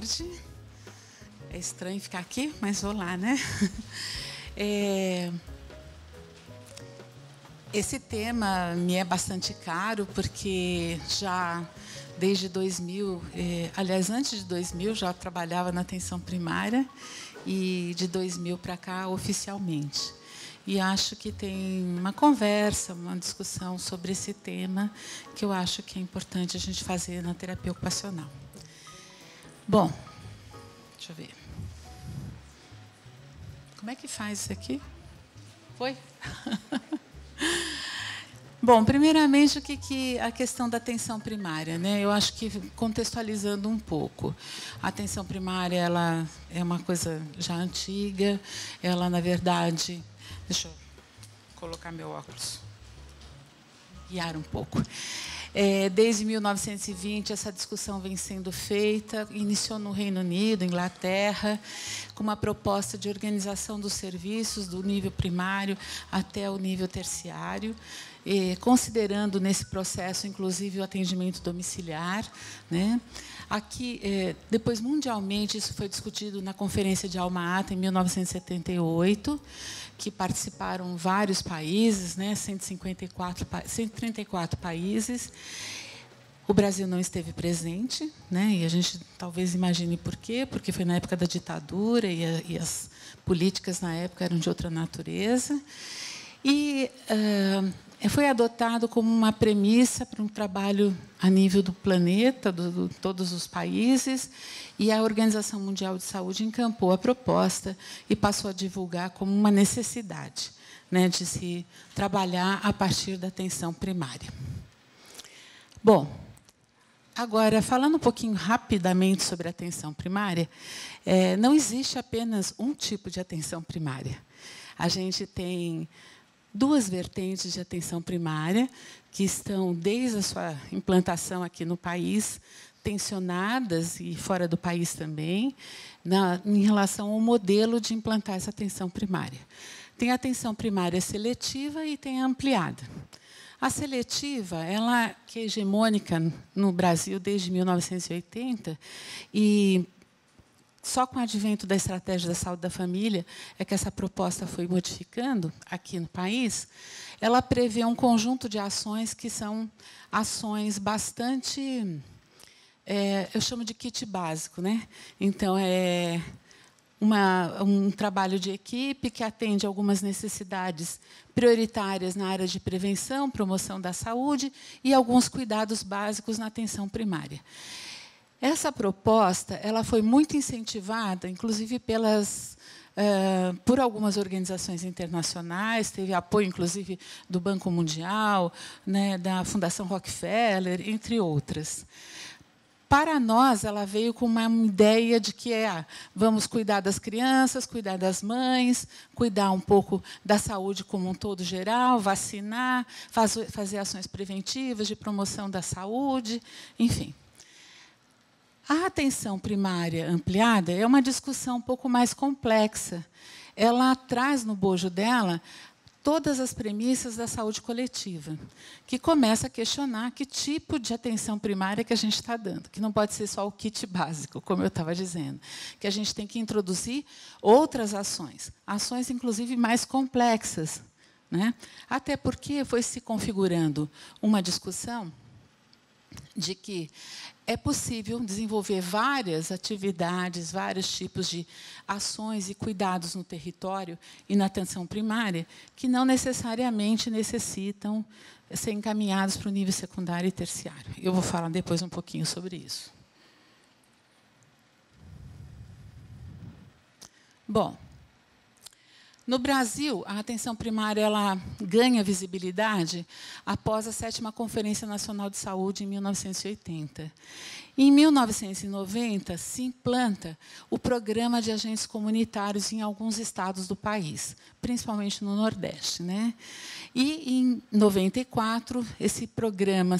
tarde. É estranho ficar aqui, mas vou lá, né? Esse tema me é bastante caro, porque já desde 2000, aliás, antes de 2000, já trabalhava na atenção primária, e de 2000 para cá, oficialmente. E acho que tem uma conversa, uma discussão sobre esse tema, que eu acho que é importante a gente fazer na terapia ocupacional. Bom, deixa eu ver. Como é que faz isso aqui? Foi? Bom, primeiramente, o que a questão da atenção primária, né? Eu acho que, contextualizando um pouco, a atenção primária ela é uma coisa já antiga, ela, na verdade... Deixa eu colocar meu óculos. Guiar um pouco. Desde 1920, essa discussão vem sendo feita, iniciou no Reino Unido, Inglaterra, com uma proposta de organização dos serviços do nível primário até o nível terciário, considerando nesse processo, inclusive, o atendimento domiciliar, né? Aqui, depois, mundialmente, isso foi discutido na Conferência de Alma-Ata, em 1978, que participaram vários países, né, 134 países. O Brasil não esteve presente, né, e a gente talvez imagine por quê, porque foi na época da ditadura e as políticas na época eram de outra natureza. E foi adotado como uma premissa para um trabalho a nível do planeta, de todos os países, e a Organização Mundial de Saúde encampou a proposta e passou a divulgar como uma necessidade, né, de se trabalhar a partir da atenção primária. Bom, agora, falando um pouquinho rapidamente sobre a atenção primária, não existe apenas um tipo de atenção primária. A gente tem duas vertentes de atenção primária, que estão, desde a sua implantação aqui no país, tensionadas, e fora do país também, em relação ao modelo de implantar essa atenção primária. Tem a atenção primária seletiva e tem a ampliada. A seletiva, ela que é hegemônica no Brasil desde 1980, e só com o advento da estratégia da saúde da família é que essa proposta foi modificando aqui no país. Ela prevê um conjunto de ações que são ações bastante, eu chamo de kit básico, né? Então, é um trabalho de equipe que atende algumas necessidades prioritárias na área de prevenção, promoção da saúde e alguns cuidados básicos na atenção primária. Essa proposta ela foi muito incentivada, inclusive por algumas organizações internacionais, teve apoio, inclusive, do Banco Mundial, né, da Fundação Rockefeller, entre outras. Para nós, ela veio com uma ideia de que vamos cuidar das crianças, cuidar das mães, cuidar um pouco da saúde como um todo geral, vacinar, fazer ações preventivas de promoção da saúde, enfim. A atenção primária ampliada é uma discussão um pouco mais complexa. Ela traz no bojo dela todas as premissas da saúde coletiva, que começa a questionar que tipo de atenção primária que a gente está dando, que não pode ser só o kit básico, como eu estava dizendo, que a gente tem que introduzir outras ações, inclusive mais complexas, né? Até porque foi se configurando uma discussão de que é possível desenvolver várias atividades, vários tipos de ações e cuidados no território e na atenção primária que não necessariamente necessitam ser encaminhados para o nível secundário e terciário. Eu vou falar depois um pouquinho sobre isso. Bom, no Brasil, a atenção primária ela ganha visibilidade após a 7ª Conferência Nacional de Saúde, em 1980. Em 1990, se implanta o programa de agentes comunitários em alguns estados do país, principalmente no Nordeste, né? E, em 94, esse programa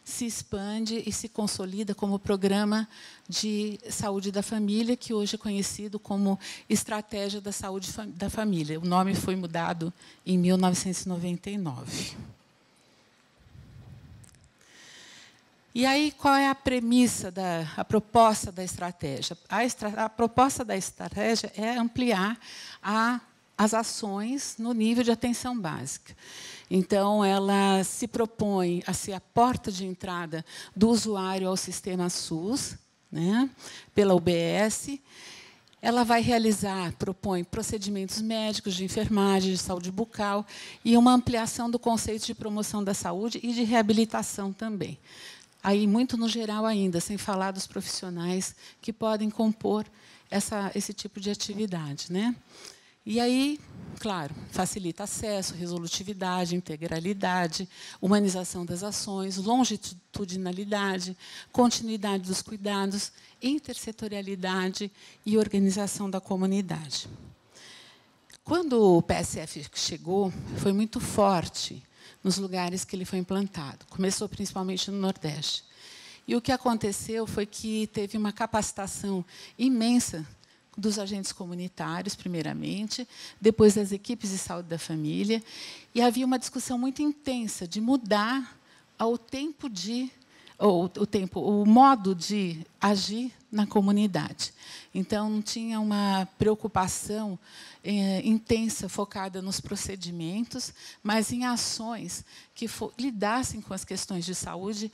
se expande e se consolida como Programa de Saúde da Família, que hoje é conhecido como Estratégia da Saúde da Família. O nome foi mudado em 1999. E aí, qual é a premissa, a proposta da estratégia? A proposta da estratégia é ampliar as ações no nível de atenção básica. Então, ela se propõe a ser a porta de entrada do usuário ao sistema SUS, né, pela UBS. Ela vai propõe procedimentos médicos, de enfermagem, de saúde bucal e uma ampliação do conceito de promoção da saúde e de reabilitação também. Aí, muito no geral ainda, sem falar dos profissionais que podem compor esse tipo de atividade, né? E aí, claro, facilita acesso, resolutividade, integralidade, humanização das ações, longitudinalidade, continuidade dos cuidados, intersetorialidade e organização da comunidade. Quando o PSF chegou, foi muito forte nos lugares que ele foi implantado. Começou principalmente no Nordeste. E o que aconteceu foi que teve uma capacitação imensa dos agentes comunitários, primeiramente, depois das equipes de saúde da família, e havia uma discussão muito intensa de mudar o modo de agir na comunidade. Então, tinha uma preocupação intensa, focada nos procedimentos, mas em ações que lidassem com as questões de saúde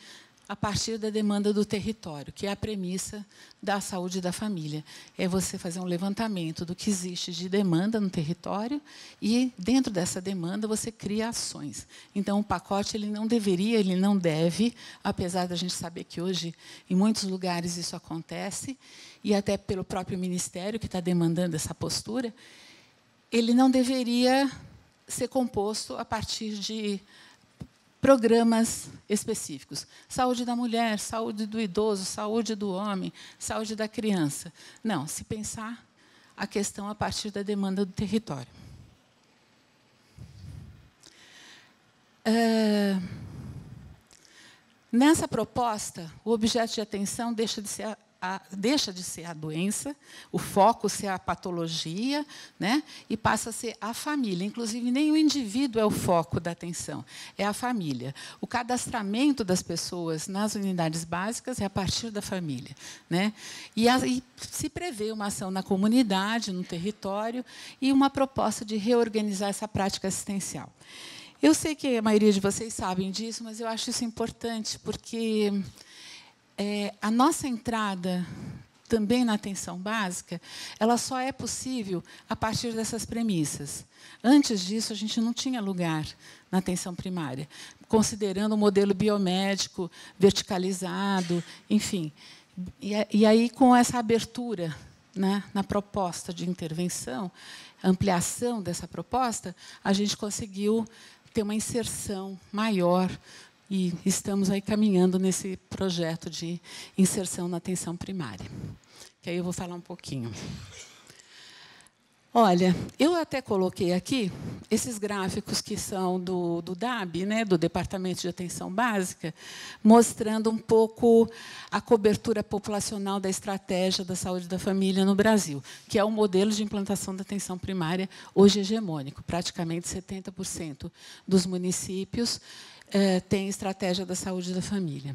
a partir da demanda do território, que é a premissa da saúde da família. É você fazer um levantamento do que existe de demanda no território e, dentro dessa demanda, você cria ações. Então, o pacote ele não deve, apesar da gente saber que hoje, em muitos lugares, isso acontece, e até pelo próprio Ministério, que está demandando essa postura, ele não deveria ser composto a partir de programas específicos. Saúde da mulher, saúde do idoso, saúde do homem, saúde da criança. Não, se pensar a questão a partir da demanda do território. Nessa proposta, o objeto de atenção deixa de ser a doença, o foco ser a patologia, né, e passa a ser a família. Inclusive, nem o indivíduo é o foco da atenção, é a família. O cadastramento das pessoas nas unidades básicas é a partir da família, né? E se prevê uma ação na comunidade, no território, e uma proposta de reorganizar essa prática assistencial. Eu sei que a maioria de vocês sabem disso, mas eu acho isso importante, porque a nossa entrada também na atenção básica, ela só é possível a partir dessas premissas. Antes disso, a gente não tinha lugar na atenção primária, considerando o modelo biomédico verticalizado, enfim. E aí, com essa abertura, né, na proposta de intervenção, ampliação dessa proposta, a gente conseguiu ter uma inserção maior. E estamos aí caminhando nesse projeto de inserção na atenção primária, que aí eu vou falar um pouquinho. Olha, eu até coloquei aqui esses gráficos que são do DAB, né, do Departamento de Atenção Básica, mostrando um pouco a cobertura populacional da estratégia da saúde da família no Brasil, que é o modelo de implantação da atenção primária hoje hegemônico. Praticamente 70% dos municípios tem estratégia da saúde da família.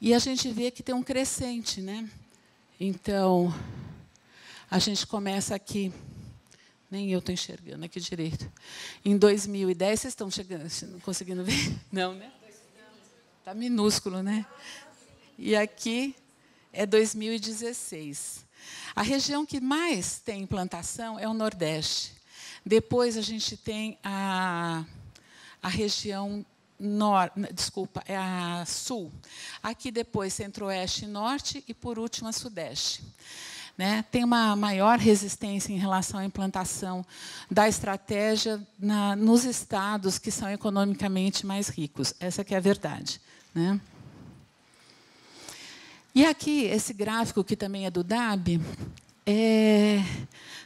E a gente vê que tem um crescente, né? Então, a gente começa aqui, nem eu estou enxergando aqui direito. Em 2010, vocês estão conseguindo ver? Não, né? Está minúsculo, né? E aqui é 2016. A região que mais tem implantação é o Nordeste. Depois, a gente tem a região é a Sul. Aqui depois Centro-Oeste e Norte e, por último, a Sudeste. Né? Tem uma maior resistência em relação à implantação da estratégia nos estados que são economicamente mais ricos. Essa que é a verdade. Né? E aqui, esse gráfico, que também é do DAB,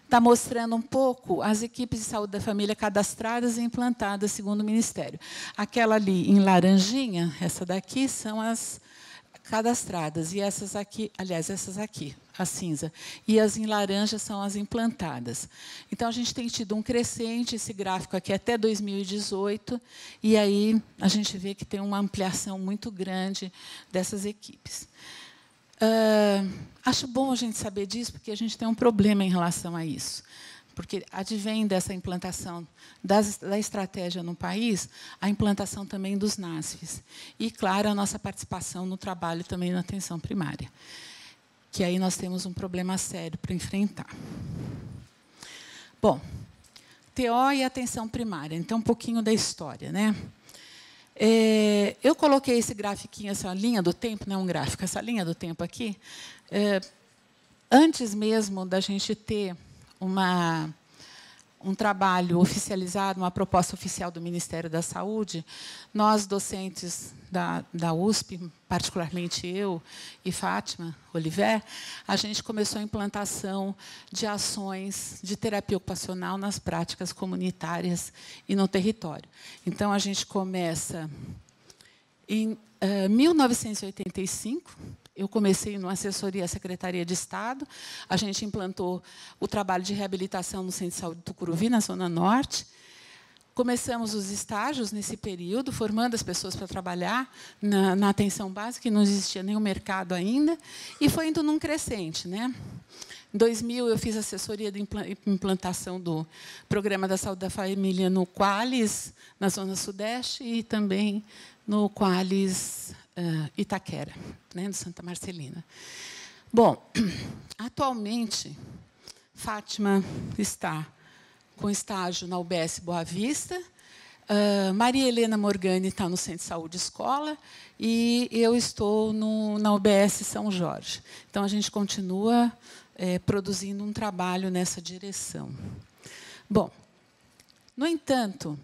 está mostrando um pouco as equipes de saúde da família cadastradas e implantadas segundo o Ministério. Aquela ali em laranjinha, essa daqui, são as cadastradas. E essas aqui, aliás, essas aqui, a cinza. E as em laranja são as implantadas. Então, a gente tem tido um crescente, esse gráfico aqui até 2018, e aí a gente vê que tem uma ampliação muito grande dessas equipes. Acho bom a gente saber disso, porque a gente tem um problema em relação a isso. Porque advém dessa implantação da estratégia no país, a implantação também dos NASFs. E, claro, a nossa participação no trabalho também na atenção primária. Que aí nós temos um problema sério para enfrentar. Bom, TO e atenção primária. Então, um pouquinho da história, né? Eu coloquei esse grafiquinho, essa linha do tempo, não é um gráfico, essa linha do tempo aqui, antes mesmo da gente ter um trabalho oficializado, uma proposta oficial do Ministério da Saúde, nós, docentes da USP, particularmente eu e Fátima Oliver, a gente começou a implantação de ações de terapia ocupacional nas práticas comunitárias e no território. Então, a gente começa em 1985, eu comecei numa assessoria à Secretaria de Estado, a gente implantou o trabalho de reabilitação no Centro de Saúde Tucuruvi, na Zona Norte. Começamos os estágios nesse período, formando as pessoas para trabalhar na atenção básica, que não existia nenhum mercado ainda, e foi indo num crescente, né? Em 2000, eu fiz assessoria de implantação do Programa da Saúde da Família no Qualis, na Zona Sudeste, e também no Qualis Itaquera, né, do Santa Marcelina. Bom, atualmente, Fátima está com estágio na UBS Boa Vista, Maria Helena Morgani está no Centro de Saúde Escola, e eu estou na UBS São Jorge. Então, a gente continua produzindo um trabalho nessa direção. Bom, no entanto,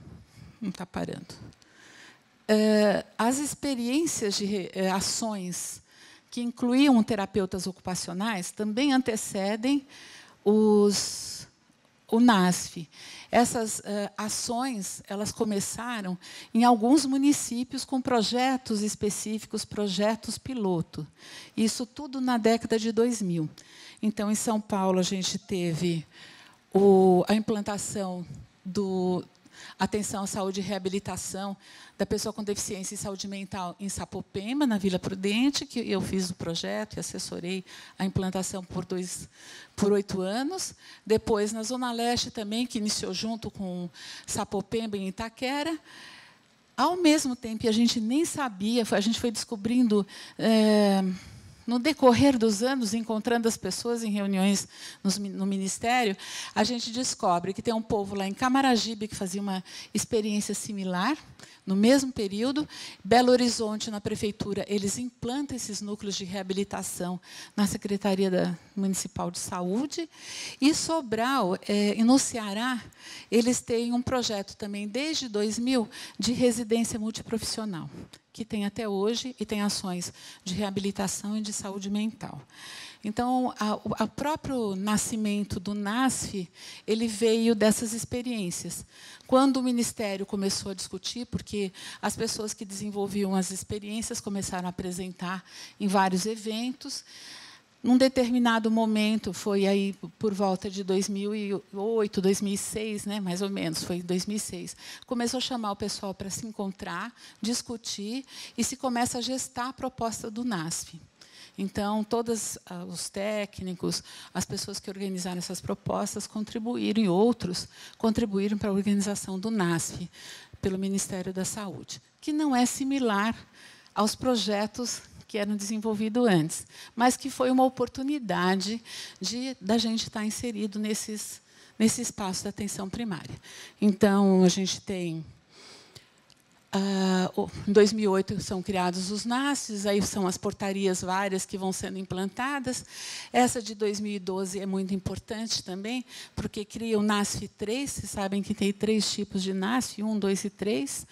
não está parando. As experiências de ações que incluíam terapeutas ocupacionais também antecedem o NASF. Essas ações elas começaram em alguns municípios com projetos específicos, projetos piloto. Isso tudo na década de 2000. Então, em São Paulo, a gente teve a implantação do Atenção à Saúde e Reabilitação da Pessoa com Deficiência em Saúde Mental em Sapopemba, na Vila Prudente, que eu fiz o projeto e assessorei a implantação por 8 anos. Depois, na Zona Leste também, que iniciou junto com Sapopemba, em Itaquera. Ao mesmo tempo, a gente nem sabia, a gente foi descobrindo no decorrer dos anos, encontrando as pessoas em reuniões no Ministério, a gente descobre que tem um povo lá em Camaragibe que fazia uma experiência similar, no mesmo período. Belo Horizonte, na Prefeitura, eles implantam esses núcleos de reabilitação na Secretaria Municipal de Saúde. E Sobral, no Ceará, eles têm um projeto também, desde 2000, de residência multiprofissional, que tem até hoje, e tem ações de reabilitação e de saúde mental. Então, o próprio nascimento do NASF ele veio dessas experiências. Quando o Ministério começou a discutir, porque as pessoas que desenvolviam as experiências começaram a apresentar em vários eventos, num determinado momento, foi aí por volta de 2008, 2006, né, mais ou menos, foi 2006, começou a chamar o pessoal para se encontrar, discutir, e se começa a gestar a proposta do NASF. Então, todos os técnicos, as pessoas que organizaram essas propostas contribuíram, e outros contribuíram para a organização do NASF, pelo Ministério da Saúde, que não é similar aos projetos que eram desenvolvidos antes, mas que foi uma oportunidade da gente estar inserido nesse espaço da atenção primária. Então, a gente tem... em 2008 são criados os NASFs, aí são as portarias várias que vão sendo implantadas. Essa de 2012 é muito importante também, porque cria o NASF 3, vocês sabem que tem 3 tipos de NASF, 1, 2 e 3.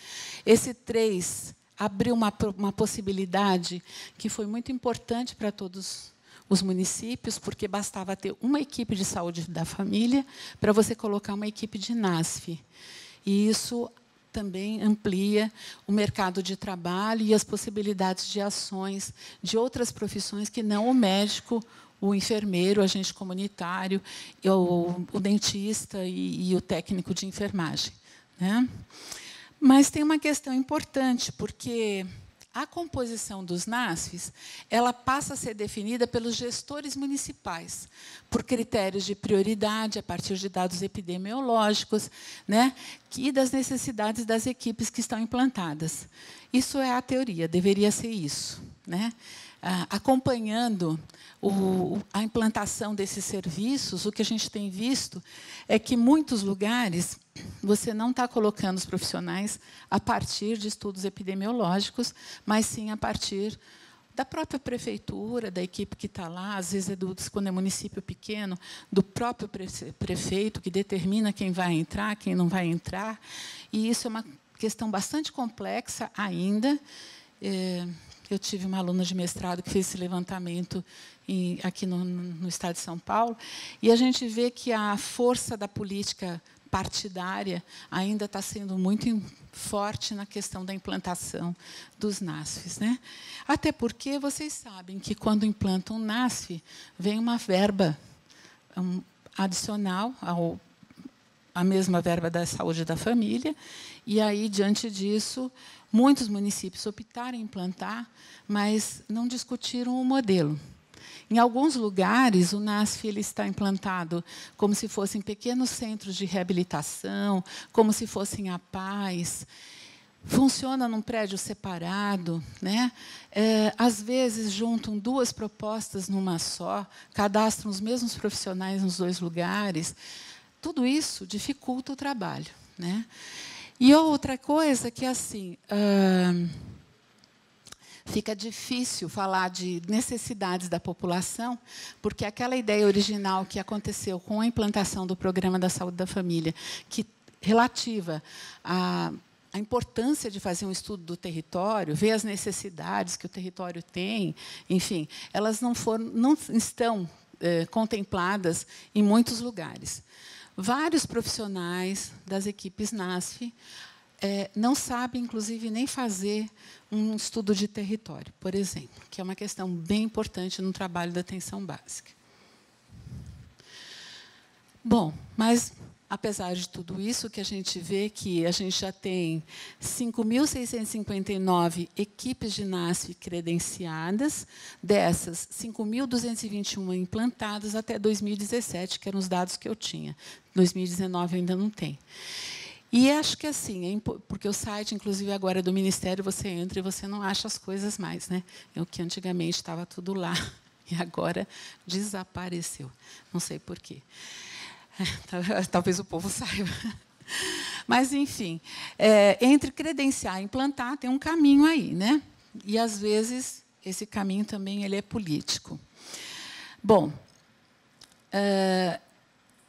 Esse 3 abriu uma possibilidade que foi muito importante para todos os municípios, porque bastava ter uma equipe de saúde da família para você colocar uma equipe de NASF. E isso também amplia o mercado de trabalho e as possibilidades de ações de outras profissões que não o médico, o enfermeiro, o agente comunitário, o dentista e o técnico de enfermagem, né? Mas tem uma questão importante, porque a composição dos NASFs ela passa a ser definida pelos gestores municipais, por critérios de prioridade, a partir de dados epidemiológicos, né, e das necessidades das equipes que estão implantadas. Isso é a teoria, deveria ser isso, né? Acompanhando a implantação desses serviços, o que a gente tem visto é que, em muitos lugares, você não está colocando os profissionais a partir de estudos epidemiológicos, mas sim a partir da própria prefeitura, da equipe que está lá, às vezes, quando é município pequeno, do próprio prefeito, que determina quem vai entrar, quem não vai entrar. E isso é uma questão bastante complexa ainda. Eu tive uma aluna de mestrado que fez esse levantamento aqui no estado de São Paulo, e a gente vê que a força da política partidária ainda está sendo muito forte na questão da implantação dos NASFs, né? Até porque vocês sabem que, quando implantam um NASF, vem uma verba adicional à mesma verba da saúde da família, e aí, diante disso, muitos municípios optaram em implantar, mas não discutiram o modelo. Em alguns lugares, o NASF ele está implantado como se fossem pequenos centros de reabilitação, como se fossem APAES. Funciona num prédio separado, né? Às vezes, juntam duas propostas numa só, cadastram os mesmos profissionais nos dois lugares. Tudo isso dificulta o trabalho, né? E outra coisa que, assim, fica difícil falar de necessidades da população, porque aquela ideia original que aconteceu com a implantação do Programa da Saúde da Família, que relativa à importância de fazer um estudo do território, ver as necessidades que o território tem, enfim, elas não estão contempladas em muitos lugares. Vários profissionais das equipes NASF não sabem, inclusive, nem fazer um estudo de território, por exemplo, que é uma questão bem importante no trabalho da atenção básica. Bom, mas, apesar de tudo isso, que a gente vê que a gente já tem 5.659 equipes de NASF credenciadas, dessas, 5.221 implantadas até 2017, que eram os dados que eu tinha. 2019 ainda não tem. E acho que, assim, porque o site, inclusive, agora é do Ministério, você entra e você não acha as coisas mais, né? O que antigamente estava tudo lá, e agora desapareceu. Não sei por quê. Talvez o povo saiba. Mas, enfim, entre credenciar e implantar, tem um caminho aí, né? E, às vezes, esse caminho também ele é político. Bom,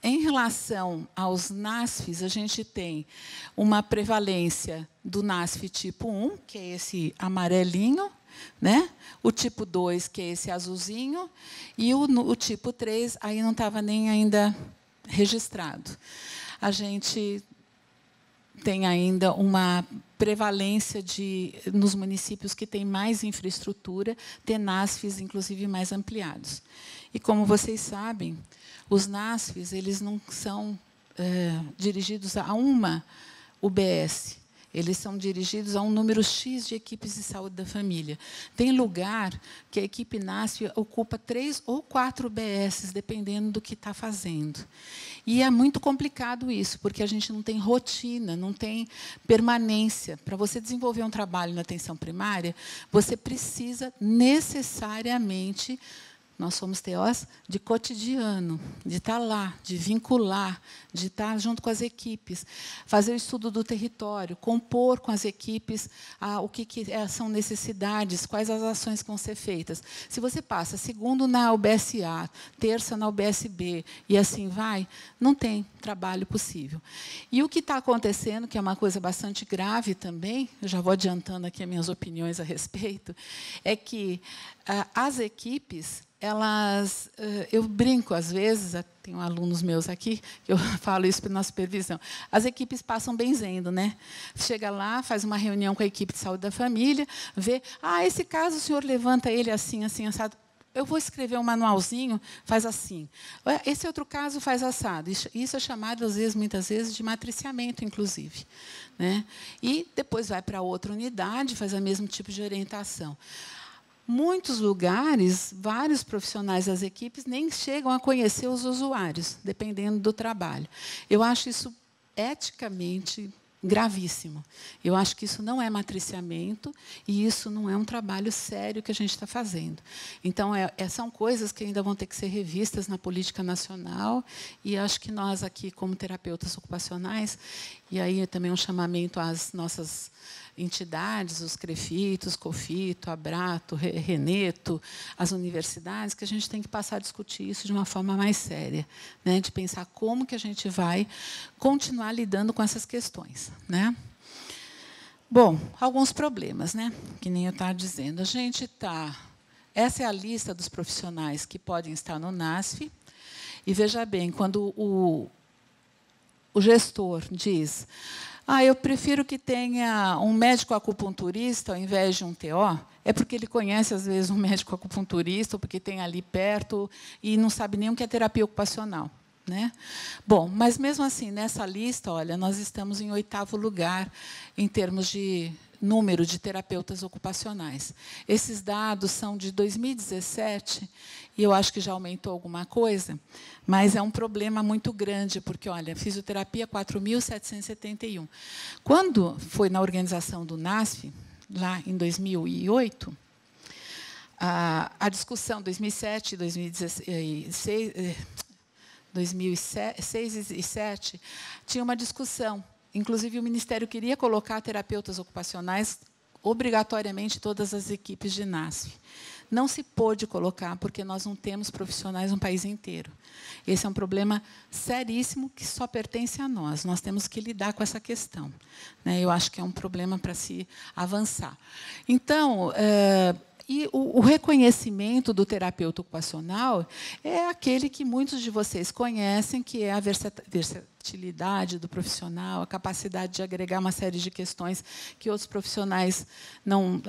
em relação aos NASFs, a gente tem uma prevalência do NASF tipo 1, que é esse amarelinho, né? O tipo 2, que é esse azulzinho, e o tipo 3, aí não estava nem ainda registrado. A gente tem ainda uma prevalência nos municípios que têm mais infraestrutura, ter NASFs, inclusive, mais ampliados. E, como vocês sabem, os NASFs eles não são dirigidos a uma UBS. Eles são dirigidos a um número X de equipes de saúde da família. Tem lugar que a equipe NASF ocupa 3 ou 4 UBSs, dependendo do que está fazendo. E é muito complicado isso, porque a gente não tem rotina, não tem permanência. Para você desenvolver um trabalho na atenção primária, você precisa necessariamente... Nós somos TOs de cotidiano, de estar lá, de vincular, de estar junto com as equipes, fazer o estudo do território, compor com as equipes o que são necessidades, quais as ações que vão ser feitas. Se você passa segundo na UBS-A, terça na UBS-B, e assim vai, não tem trabalho possível. E o que está acontecendo, que é uma coisa bastante grave também, eu já vou adiantando aqui as minhas opiniões a respeito, é que as equipes eu brinco às vezes, tenho alunos meus aqui, que eu falo isso na supervisão, as equipes passam benzendo, né? Chega lá, faz uma reunião com a equipe de saúde da família, vê, esse caso o senhor levanta ele assim, assim, assado. Eu vou escrever um manualzinho, faz assim. Esse outro caso faz assado. Isso é chamado, muitas vezes, de matriciamento, inclusive, né? E depois vai para outra unidade, faz o mesmo tipo de orientação. Muitos lugares, vários profissionais das equipes nem chegam a conhecer os usuários, dependendo do trabalho. Eu acho isso eticamente gravíssimo. Eu acho que isso não é matriciamento e isso não é um trabalho sério que a gente está fazendo. Então, são coisas que ainda vão ter que ser revistas na política nacional e acho que nós aqui, como terapeutas ocupacionais, e aí também um chamamento às nossas entidades, os CREFITOS, COFITO, ABRATO, RENETO, as universidades, que a gente tem que passar a discutir isso de uma forma mais séria, né? De pensar como que a gente vai continuar lidando com essas questões, né? Bom, alguns problemas, né? Que nem eu estava dizendo. Essa é a lista dos profissionais que podem estar no NASF. E veja bem, quando o gestor diz: eu prefiro que tenha um médico acupunturista ao invés de um TO, é porque ele conhece, às vezes, um médico acupunturista, ou porque tem ali perto e não sabe nem o que é terapia ocupacional, né? Bom, mas, mesmo assim, nessa lista, olha, nós estamos em 8º lugar em termos de número de terapeutas ocupacionais. Esses dados são de 2017, e eu acho que já aumentou alguma coisa, mas é um problema muito grande, porque, olha, fisioterapia 4.771. Quando foi na organização do NASF, lá em 2008, a discussão 2007, 2016, 2006 e 2007, tinha uma discussão. Inclusive, o Ministério queria colocar terapeutas ocupacionais obrigatoriamente em todas as equipes de NASF. Não se pôde colocar, porque nós não temos profissionais no país inteiro. Esse é um problema seríssimo que só pertence a nós. Nós temos que lidar com essa questão, né? Eu acho que é um problema para se avançar. Então, e o reconhecimento do terapeuta ocupacional é aquele que muitos de vocês conhecem, que é a versatilidade do profissional, a capacidade de agregar uma série de questões que outros profissionais,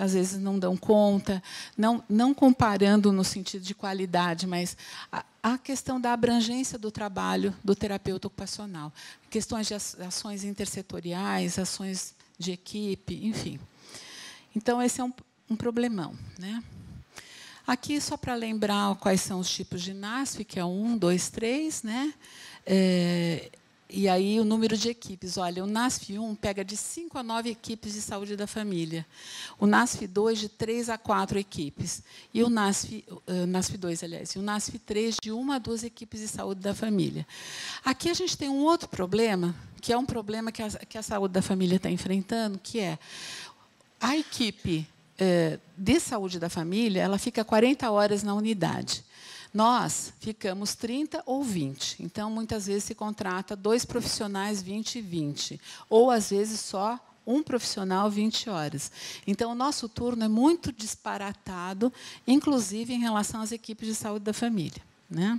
às vezes, não dão conta, não comparando no sentido de qualidade, mas a questão da abrangência do trabalho do terapeuta ocupacional, questões de ações intersetoriais, ações de equipe, enfim. Então, esse é um problemão, né? Aqui, só para lembrar quais são os tipos de NASF, que é 1, 2, 3, né? E aí o número de equipes. Olha, o NASF 1 pega de 5 a 9 equipes de saúde da família. O NASF 2, de 3 a 4 equipes. E o NASF 2, aliás. E o NASF 3, de 1 a 2 equipes de saúde da família. Aqui a gente tem um outro problema, que é um problema que a saúde da família está enfrentando, que é a equipe de saúde da família, ela fica 40 horas na unidade. Nós ficamos 30 ou 20. Então, muitas vezes, se contrata 2 profissionais 20 e 20. Ou, às vezes, só um profissional 20 horas. Então, o nosso turno é muito disparatado, inclusive em relação às equipes de saúde da família, né?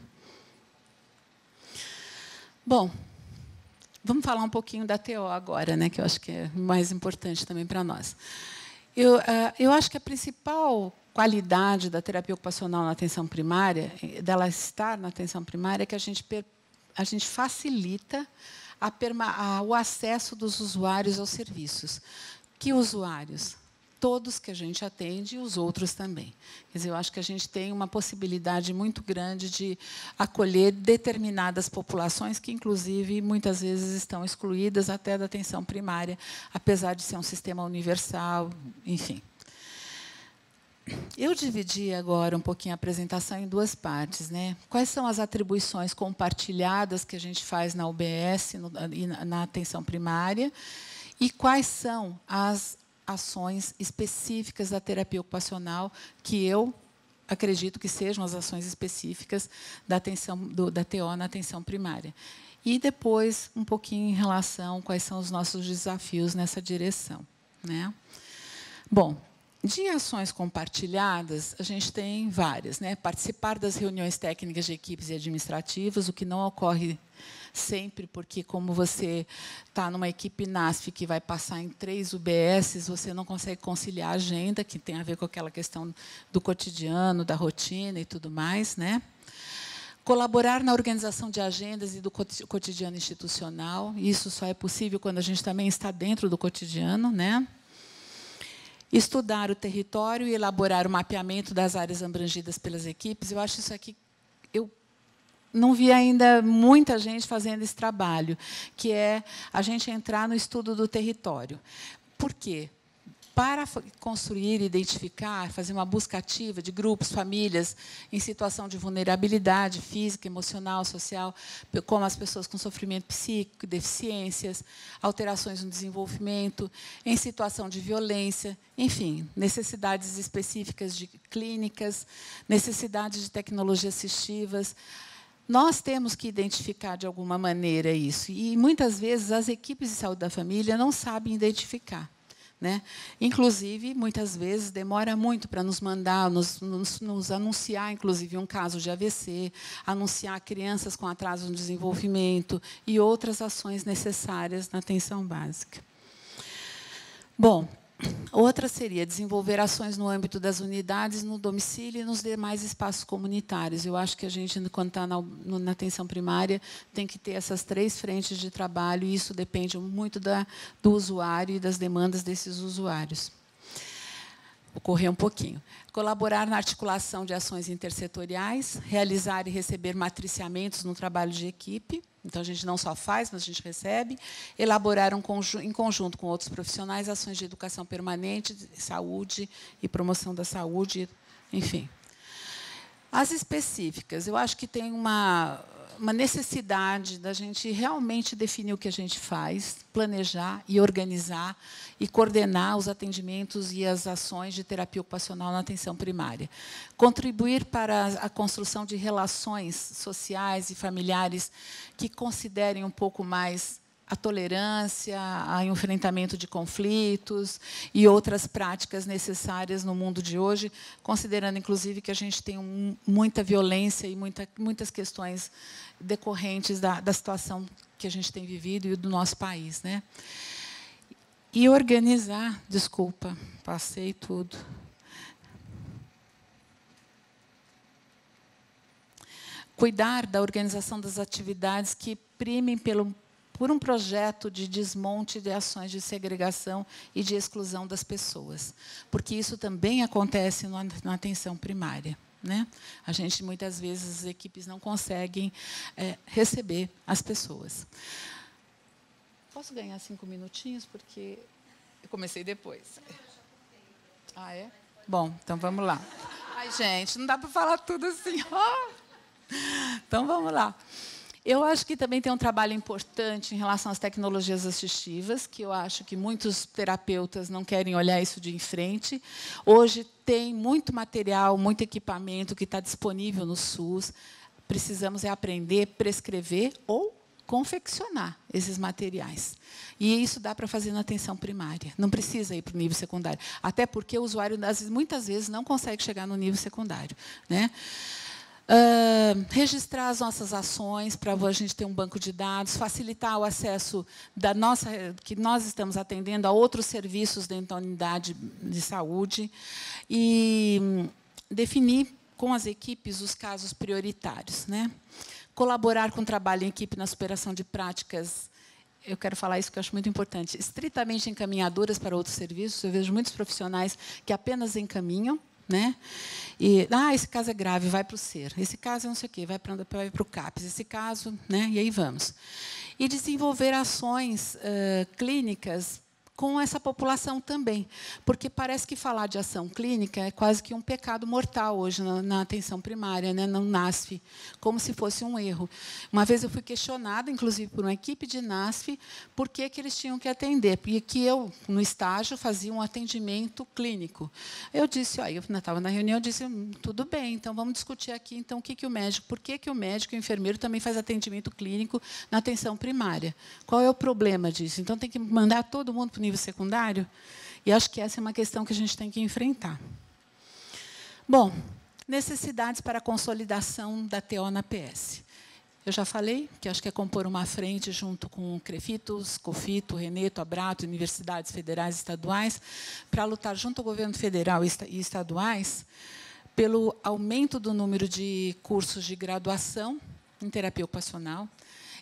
Bom, vamos falar um pouquinho da TO agora, né, que eu acho que é mais importante também para nós. Eu acho que a principal qualidade da terapia ocupacional na atenção primária, dela estar na atenção primária, é que a gente facilita o acesso dos usuários aos serviços. Que usuários? Todos que a gente atende e os outros também. Quer dizer, eu acho que a gente tem uma possibilidade muito grande de acolher determinadas populações que, inclusive, muitas vezes estão excluídas até da atenção primária, apesar de ser um sistema universal, enfim. Eu dividi agora um pouquinho a apresentação em 2 partes, né? Quais são as atribuições compartilhadas que a gente faz na UBS e na atenção primária e quais são as ações específicas da terapia ocupacional que eu acredito que sejam as ações específicas da TO na atenção primária. E depois um pouquinho em relação a quais são os nossos desafios nessa direção, né? Bom, De ações compartilhadas, a gente tem várias, né? Participar das reuniões técnicas de equipes e administrativas, o que não ocorre sempre, porque, como você está numa equipe NASF que vai passar em 3 UBSs, você não consegue conciliar a agenda, que tem a ver com aquela questão do cotidiano, da rotina e tudo mais, né? Colaborar na organização de agendas e do cotidiano institucional. Isso só é possível quando a gente também está dentro do cotidiano, né? Estudar o território e elaborar o mapeamento das áreas abrangidas pelas equipes. Eu acho isso aqui, eu não vi ainda muita gente fazendo esse trabalho, que é a gente entrar no estudo do território. Por quê? Para construir, identificar, fazer uma busca ativa de grupos, famílias em situação de vulnerabilidade física, emocional, social, como as pessoas com sofrimento psíquico, deficiências, alterações no desenvolvimento, em situação de violência, enfim, necessidades específicas de clínicas, necessidades de tecnologias assistivas. Nós temos que identificar, de alguma maneira, isso. E, muitas vezes, as equipes de saúde da família não sabem identificar. Né? Inclusive, muitas vezes, demora muito para nos mandar, nos anunciar, inclusive, um caso de AVC, anunciar crianças com atraso no desenvolvimento e outras ações necessárias na atenção básica. Bom, outra seria desenvolver ações no âmbito das unidades, no domicílio e nos demais espaços comunitários. Eu acho que a gente, quando está na atenção primária, tem que ter essas 3 frentes de trabalho, e isso depende muito do usuário e das demandas desses usuários. Vou correr um pouquinho. Colaborar na articulação de ações intersetoriais, realizar e receber matriciamentos no trabalho de equipe. Então, a gente não só faz, mas a gente recebe. Elaborar em conjunto com outros profissionais ações de educação permanente, de saúde e promoção da saúde, enfim. As específicas, eu acho que tem uma necessidade da gente realmente definir o que a gente faz, planejar e organizar e coordenar os atendimentos e as ações de terapia ocupacional na atenção primária. Contribuir para a construção de relações sociais e familiares que considerem um pouco mais a tolerância, o enfrentamento de conflitos e outras práticas necessárias no mundo de hoje, considerando, inclusive, que a gente tem muita violência e muitas questões decorrentes da situação que a gente tem vivido e do nosso país, né? E organizar, desculpa, passei tudo. Cuidar da organização das atividades que primem por um projeto de desmonte de ações de segregação e de exclusão das pessoas, porque isso também acontece na atenção primária, né? A gente, muitas vezes, as equipes não conseguem receber as pessoas. Posso ganhar 5 minutinhos, porque eu comecei depois. Ah, é? Bom, então vamos lá. Ai, gente, não dá para falar tudo assim. Então, vamos lá. Eu acho que também tem um trabalho importante em relação às tecnologias assistivas, que eu acho que muitos terapeutas não querem olhar isso de em frente. Hoje tem muito material, muito equipamento que está disponível no SUS. Precisamos aprender, prescrever ou confeccionar esses materiais. E isso dá para fazer na atenção primária. Não precisa ir para o nível secundário. Até porque o usuário, muitas vezes, não consegue chegar no nível secundário, né? Registrar as nossas ações para a gente ter um banco de dados, facilitar o acesso que nós estamos atendendo a outros serviços dentro da unidade de saúde e definir com as equipes os casos prioritários, né? Colaborar com o trabalho em equipe na superação de práticas, eu quero falar isso que eu acho muito importante, estritamente encaminhadoras para outros serviços. Eu vejo muitos profissionais que apenas encaminham, né? E esse caso é grave, vai para o SER. Esse caso é não sei o quê, vai para o CAPES. Esse caso, né? E aí vamos. E desenvolver ações clínicas com essa população também, porque parece que falar de ação clínica é quase que um pecado mortal hoje na atenção primária, né, no NASF, como se fosse um erro. Uma vez eu fui questionada, inclusive, por uma equipe de NASF, por que eles tinham que atender, porque que eu, no estágio, fazia um atendimento clínico. Eu disse, eu estava na reunião, eu disse, tudo bem, então vamos discutir aqui, então, por que o médico e o enfermeiro também faz atendimento clínico na atenção primária? Qual é o problema disso? Então, tem que mandar todo mundo para o nível secundário? E acho que essa é uma questão que a gente tem que enfrentar. Bom, necessidades para a consolidação da TO na PS. Eu já falei que acho que é compor uma frente junto com o CREFITOS, COFITO, RENETO, ABRATO, universidades federais e estaduais, para lutar junto ao governo federal e estaduais pelo aumento do número de cursos de graduação em terapia ocupacional.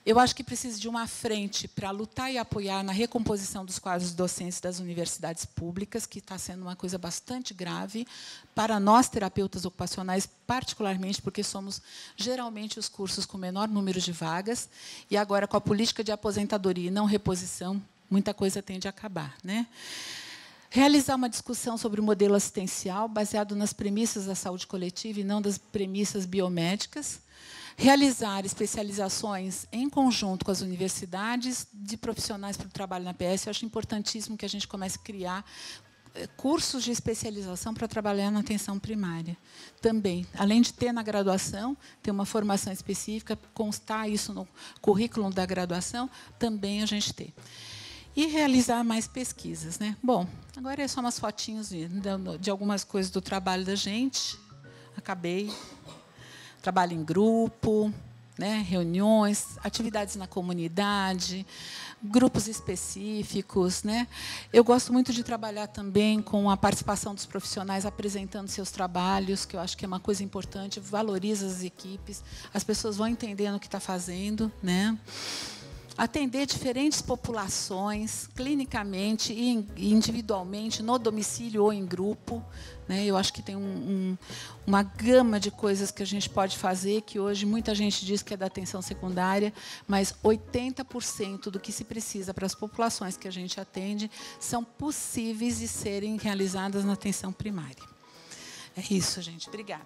Eu acho que precisa de uma frente para lutar e apoiar na recomposição dos quadros docentes das universidades públicas, que está sendo uma coisa bastante grave para nós, terapeutas ocupacionais, particularmente, porque somos, geralmente, os cursos com menor número de vagas, e agora, com a política de aposentadoria e não reposição, muita coisa tende a acabar, né? Realizar uma discussão sobre o modelo assistencial, baseado nas premissas da saúde coletiva e não das premissas biomédicas. Realizar especializações em conjunto com as universidades de profissionais para o trabalho na PS. Eu acho importantíssimo que a gente comece a criar cursos de especialização para trabalhar na atenção primária. Também, além de ter na graduação, ter uma formação específica, constar isso no currículo da graduação, também a gente ter. E realizar mais pesquisas, né? Bom, agora é só umas fotinhos de algumas coisas do trabalho da gente. Acabei. Trabalho em grupo, né, reuniões, atividades na comunidade, grupos específicos, né. Eu gosto muito de trabalhar também com a participação dos profissionais apresentando seus trabalhos, que eu acho que é uma coisa importante, valoriza as equipes, as pessoas vão entendendo o que está fazendo, né. Atender diferentes populações, clinicamente e individualmente, no domicílio ou em grupo. Né? Eu acho que tem uma gama de coisas que a gente pode fazer, que hoje muita gente diz que é da atenção secundária, mas 80% do que se precisa para as populações que a gente atende são possíveis de serem realizadas na atenção primária. É isso, gente. Obrigada.